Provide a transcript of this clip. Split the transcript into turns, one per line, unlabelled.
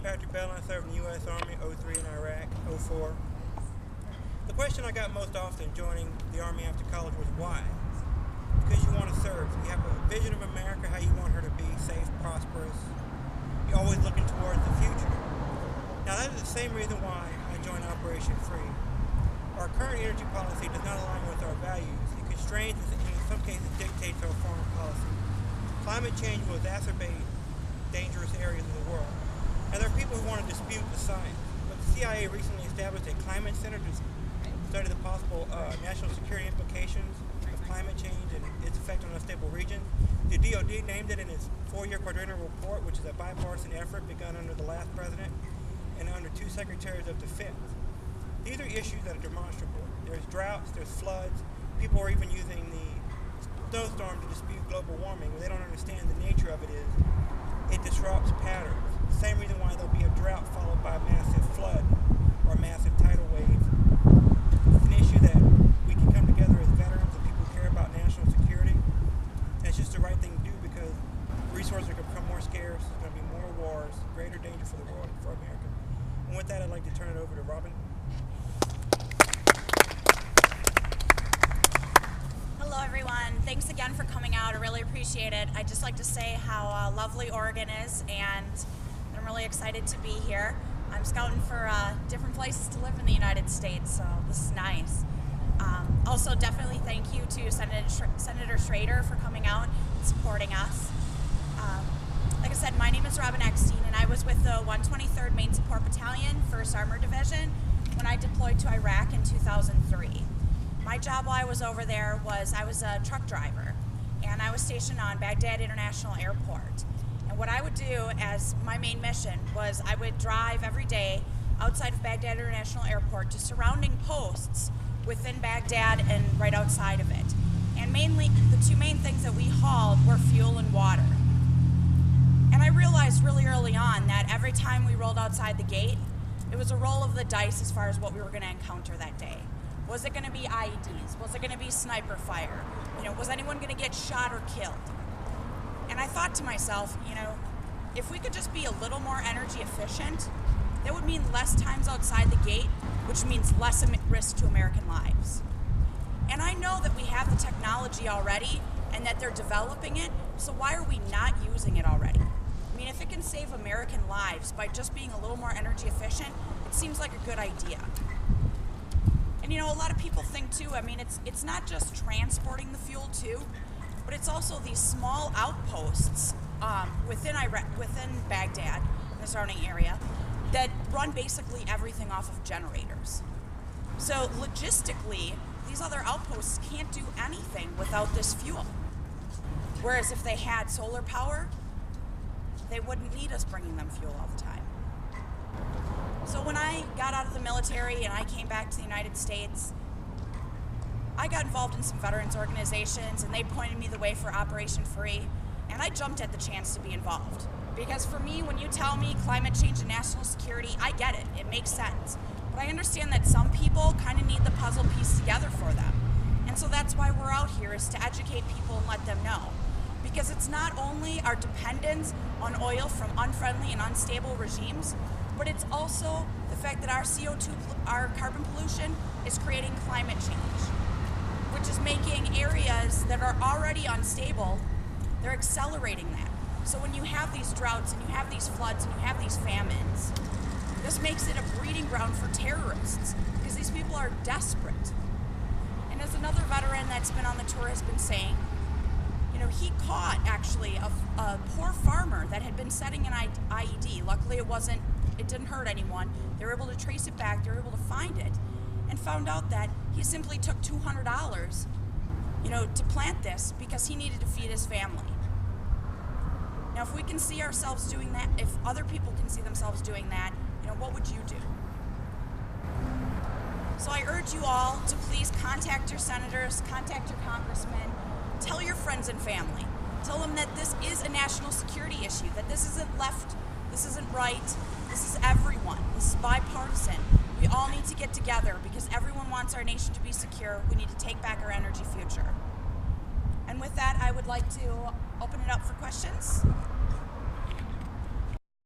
Patrick Bell. I served in the U.S. Army, 03 in Iraq, 04. The question I got most often joining the Army after college was why? Because you want to serve. You have a vision of America, how you want her to be, safe, prosperous. You're always looking towards the future. Now that is the same reason why I joined Operation Free. Our current energy policy does not align with our values. It constrains and in some cases dictates our foreign policy. Climate change will exacerbate dangerous areas of the world. And there are people who want to dispute the science. But the CIA recently established a climate center to study the possible national security implications of climate change and its effect on unstable regions. The DoD named it in its 4-year quadrennial report, which is a bipartisan effort begun under the last president and under 2 secretaries of defense. These are issues that are demonstrable. There's droughts, there's floods. People are even using the snowstorm to dispute global warming. What they don't understand the nature of it is it disrupts patterns. The same reason why there'll be a drought followed by a massive flood or a massive tidal wave. It's an issue that we can come together as veterans and people who care about national security. And it's just the right thing to do because resources are going to become more scarce. There's going to be more wars, greater danger for the world and for America. And with that, I'd like to turn it over to Robin.
Hello everyone, thanks again for coming out. I really appreciate it. I'd just like to say how lovely Oregon is, and I'm really excited to be here. I'm scouting for different places to live in the United States, so this is nice. Also, definitely thank you to Senator Schrader for coming out and supporting us. Like I said, my name is Robin Eckstein, and I was with the 123rd Maine Support Battalion, 1st Armored Division, when I deployed to Iraq in 2003. My job while I was over there was I was a truck driver, and I was stationed on Baghdad International Airport. And what I would do as my main mission was I would drive every day outside of Baghdad International Airport to surrounding posts within Baghdad and right outside of it. And mainly, the 2 main things that we hauled were fuel and water. And I realized really early on that every time we rolled outside the gate, it was a roll of the dice as far as what we were going to encounter that day. Was it going to be IEDs? Was it going to be sniper fire? Was anyone going to get shot or killed? And I thought to myself, if we could just be a little more energy efficient, that would mean less times outside the gate, which means less risk to American lives. And I know that we have the technology already and that they're developing it, so why are we not using it already? I mean, if it can save American lives by just being a little more energy efficient, it seems like a good idea. And a lot of people think too, I mean, it's not just transporting the fuel too, but it's also these small outposts within Baghdad, the surrounding area, that run basically everything off of generators. So logistically, these other outposts can't do anything without this fuel. Whereas if they had solar power, they wouldn't need us bringing them fuel all the time. So when I got out of the military and I came back to the United States, I got involved in some veterans organizations, and they pointed me the way for Operation Free, and I jumped at the chance to be involved. Because for me, when you tell me climate change and national security, I get it. It makes sense. But I understand that some people kind of need the puzzle piece together for them. And so that's why we're out here, is to educate people and let them know. Because it's not only our dependence on oil from unfriendly and unstable regimes, but it's also the fact that our CO2, our carbon pollution, is creating climate change, which is making areas that are already unstable, they're accelerating that. So when you have these droughts and you have these floods and you have these famines, this makes it a breeding ground for terrorists because these people are desperate. And as another veteran that's been on the tour has been saying, he caught actually a poor farmer that had been setting an IED. Luckily it didn't hurt anyone. They were able to trace it back, they were able to find it, and found out that he simply took $200, to plant this because he needed to feed his family. Now, if we can see ourselves doing that, if other people can see themselves doing that, what would you do? So I urge you all to please contact your senators, contact your congressmen, tell your friends and family. Tell them that this is a national security issue, that this isn't left, this isn't right, this is everyone, this is bipartisan. We all need to get together because everyone wants our nation to be secure. We need to take back our energy future. And with that, I would like to open it up for questions.